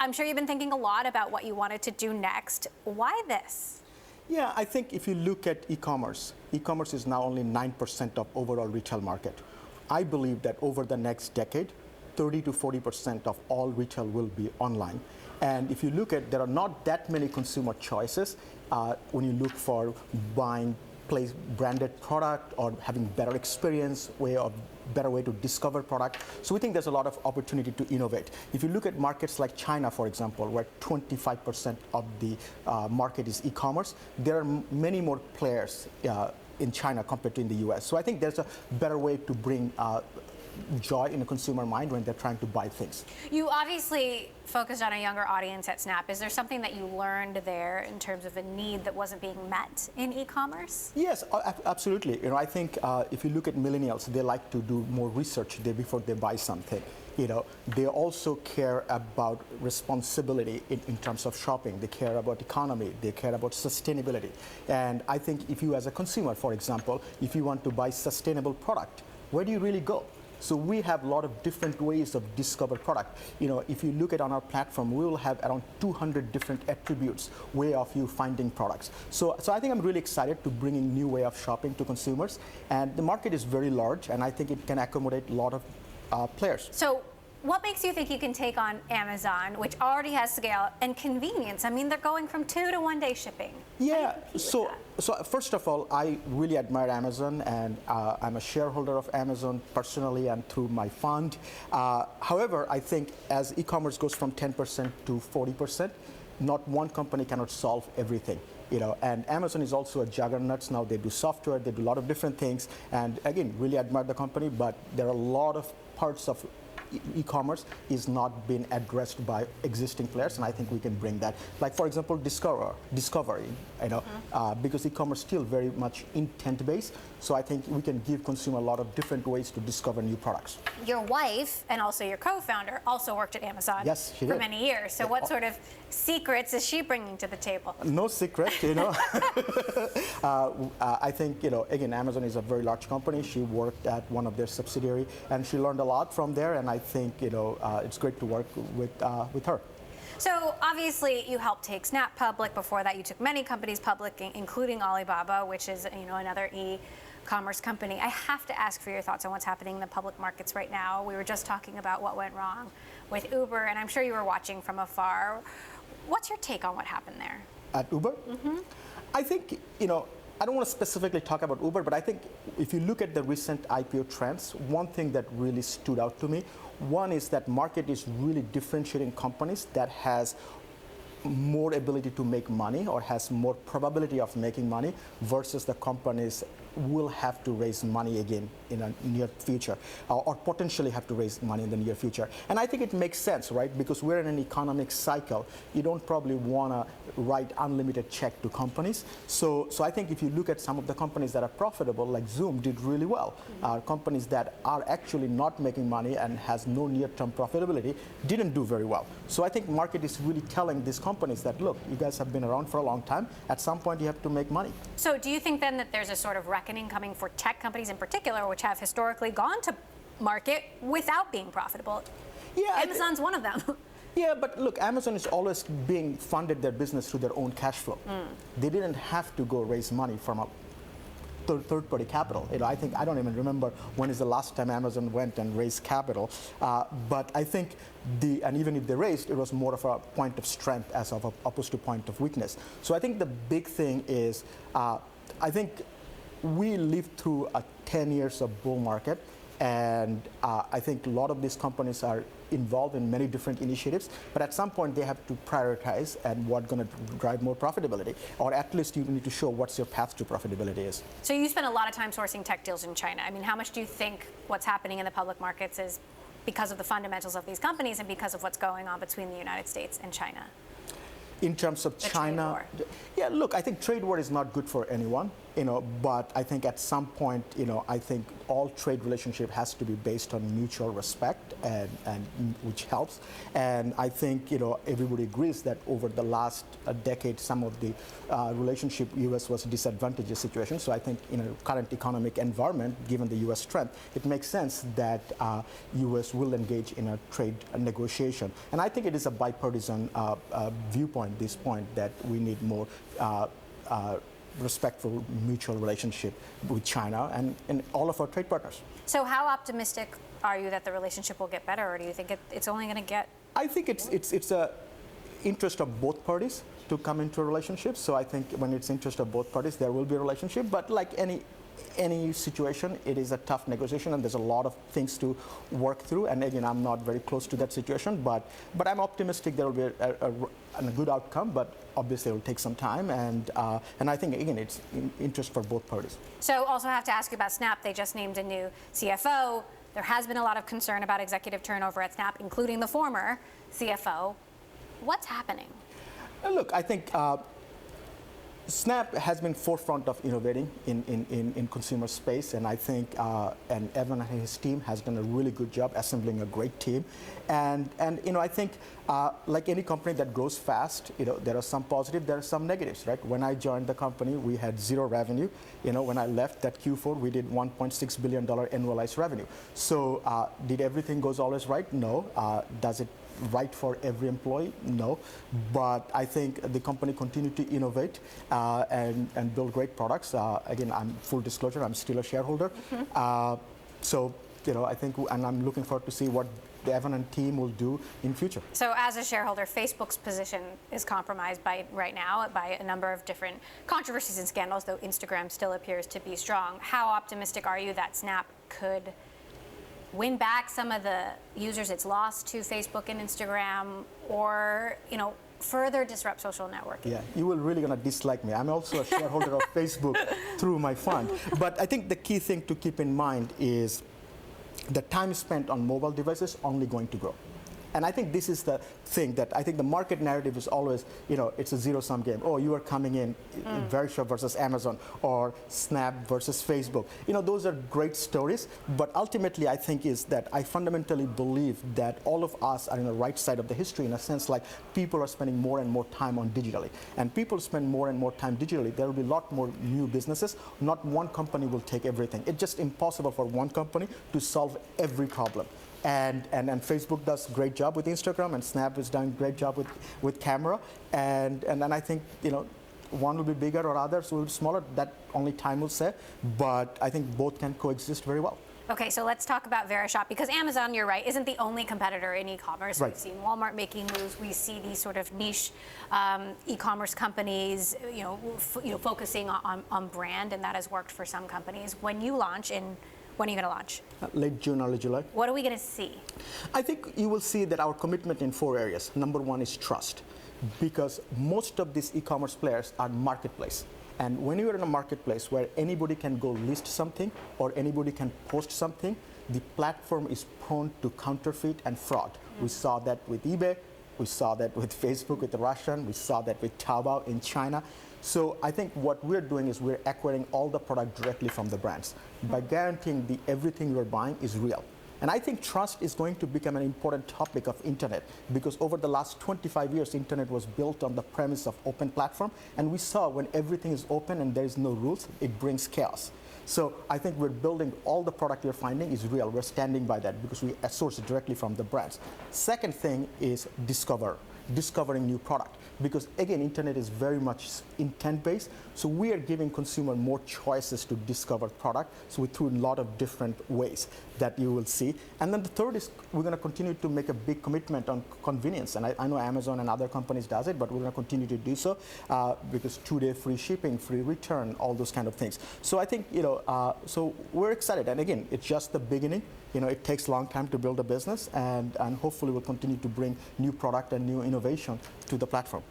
I'm sure you've been thinking a lot about what you wanted to do next. Why this? Yeah, I think if you look at e-commerce is now only 9% of overall retail market. I believe that over the next decade, 30 to 40% of all retail will be online. And if you look at, there are not that many consumer choices when you look for buying branded product or having better experience, better way to discover product. So we think there's a lot of opportunity to innovate. If you look at markets like China, for example, where 25% of the market is e-commerce, there are many more players in China compared to in the US. So I think there's a better way to bring joy in a consumer mind when they're trying to buy things. You obviously focused on a younger audience at Snap. Is there something that you learned there in terms of a need that wasn't being met in e-commerce? Yes, absolutely. I think if you look at millennials, they like to do more research before they buy something. They also care about responsibility in terms of shopping. They care about economy. They care about sustainability. And I think if you as a consumer, for example, if you want to buy sustainable product, where do you really go? So we have a lot of different ways of discover product. If you look at on our platform, we will have around 200 different attributes, way of you finding products. So I think I'm really excited to bring in new way of shopping to consumers. And the market is very large, and I think it can accommodate a lot of players. So what makes you think you can take on Amazon, which already has scale and convenience? I mean, they're going from 2 to 1 day shipping. Yeah, so first of all, I really admire Amazon, and I'm a shareholder of Amazon personally and through my fund. However, I think as e-commerce goes from 10% to 40%, not one company cannot solve everything. And Amazon is also a juggernaut now. They do software, they do a lot of different things, and again, really admire the company, but there are a lot of parts of e-commerce is not being addressed by existing players, and I think we can bring that. Like, for example, discovery, because e-commerce still very much intent-based, so I think we can give consumer a lot of different ways to discover new products. Your wife, and also your co-founder, also worked at Amazon for many years, so what sort of secrets is she bringing to the table? No secret, I think, again, Amazon is a very large company. She worked at one of their subsidiaries, and she learned a lot from there, and I think, it's great to work with her. So obviously you helped take Snap public. Before that, you took many companies public, including Alibaba, which is another e-commerce company. I have to ask for your thoughts on what's happening in the public markets right now. We were just talking about what went wrong with Uber, and I'm sure you were watching from afar. What's your take on what happened there? At Uber? Mm-hmm. I think, I don't want to specifically talk about Uber, but I think if you look at the recent IPO trends, one thing that really stood out to me, one is that market is really differentiating companies that has more ability to make money or has more probability of making money versus the companies will have to raise money again in a near future or potentially have to raise money in the near future. And I think it makes sense, right? Because we're in an economic cycle. You don't probably want to write unlimited check to companies. So I think if you look at some of the companies that are profitable, like Zoom did really well. Companies that are actually not making money and has no near-term profitability didn't do very well. So I think market is really telling these companies that, look, you guys have been around for a long time. At some point, you have to make money. So do you think then that there's a sort of reckoning coming for tech companies in particular, which have historically gone to market without being profitable? Yeah, Amazon's one of them. Yeah, but look, Amazon is always being funded their business through their own cash flow. They didn't have to go raise money from a third-party capital. I don't even remember when is the last time Amazon went and raised capital. But I think and even if they raised, it was more of a point of strength as opposed to point of weakness. So I think the big thing is, I think we lived through 10 years of bull market, and I think a lot of these companies are involved in many different initiatives, but at some point they have to prioritize and what's going to drive more profitability, or at least you need to show what's your path to profitability is. So you spend a lot of time sourcing tech deals in China. I mean, how much do you think what's happening in the public markets is because of the fundamentals of these companies and because of what's going on between the United States and China? In terms of China, yeah, look, I think trade war is not good for anyone. but I think at some point, I think all trade relationship has to be based on mutual respect, and which helps. And I think, everybody agrees that over the last decade, some of the relationship U.S. was a disadvantageous situation. So I think in a current economic environment, given the U.S. strength, it makes sense that U.S. will engage in a trade negotiation. And I think it is a bipartisan viewpoint, this point, that we need more respectful mutual relationship with China and all of our trade partners. So how optimistic are you that the relationship will get better, or do you think it's only going to get? I think it's a interest of both parties to come into a relationship. So I think when it's interest of both parties, there will be a relationship. But like any situation, it is a tough negotiation, and there's a lot of things to work through. And again, I'm not very close to that situation, but I'm optimistic there will be a good outcome. But obviously, it will take some time, and I think again, it's in interest for both parties. So also have to ask you about Snap. They just named a new CFO. There has been a lot of concern about executive turnover at Snap, including the former CFO. What's happening? Look, I think Snap has been forefront of innovating in consumer space, and I think and Evan and his team has done a really good job assembling a great team. And I think like any company that grows fast, there are some positive, there are some negatives, right? When I joined the company, we had zero revenue. When I left that Q4, we did $1.6 billion annualized revenue. So did everything goes always right? No. Does it right for every employee? No. But I think the company continued to innovate and build great products. Again, I'm full disclosure, I'm still a shareholder. So, I think, and I'm looking forward to see what the Evan and team will do in future. So as a shareholder, Facebook's position is compromised right now by a number of different controversies and scandals, though Instagram still appears to be strong. How optimistic are you that Snap could win back some of the users it's lost to Facebook and Instagram, or further disrupt social networking? Yeah, you will really gonna dislike me. I'm also a shareholder of Facebook through my fund. But I think the key thing to keep in mind is the time spent on mobile devices only going to grow. And I think this is the thing that I think the market narrative is always, it's a zero-sum game. Oh, you are coming in, Verishop versus Amazon, or Snap versus Facebook. Those are great stories. But ultimately, I think is that I fundamentally believe that all of us are in the right side of the history, in a sense, like people are spending more and more time on digitally. And people spend more and more time digitally. There will be a lot more new businesses. Not one company will take everything. It's just impossible for one company to solve every problem. And Facebook does a great job with Instagram, and Snap has done a great job with camera. And I think, one will be bigger or others will be smaller. That only time will say. But I think both can coexist very well. Okay, so let's talk about Verishop, because Amazon, you're right, isn't the only competitor in e-commerce. Right. We've seen Walmart making moves. We see these sort of niche e-commerce companies, focusing on brand, and that has worked for some companies. When you launch when are you going to launch? Late June, early July. What are we going to see? I think you will see that our commitment in 4 areas. Number one is trust, because most of these e-commerce players are marketplace. And when you are in a marketplace where anybody can go list something or anybody can post something, the platform is prone to counterfeit and fraud. We saw that with eBay. We saw that with Facebook, with Russian. We saw that with Taobao in China. So I think what we're doing is we're acquiring all the product directly from the brands by guaranteeing everything you're buying is real. And I think trust is going to become an important topic of internet, because over the last 25 years, internet was built on the premise of open platform. And we saw when everything is open and there is no rules, it brings chaos. So I think we're building all the product you're finding is real. We're standing by that because we source it directly from the brands. Second thing is discovering new product. Because again, internet is very much intent-based, so we are giving consumer more choices to discover product, so through a lot of different ways that you will see. And then the third is we're going to continue to make a big commitment on convenience, and I know Amazon and other companies does it, but we're going to continue to do so because 2-day free shipping, free return, all those kind of things. So I think, so we're excited, and again, it's just the beginning. It takes a long time to build a business, and hopefully we'll continue to bring new product and new innovation to the platform.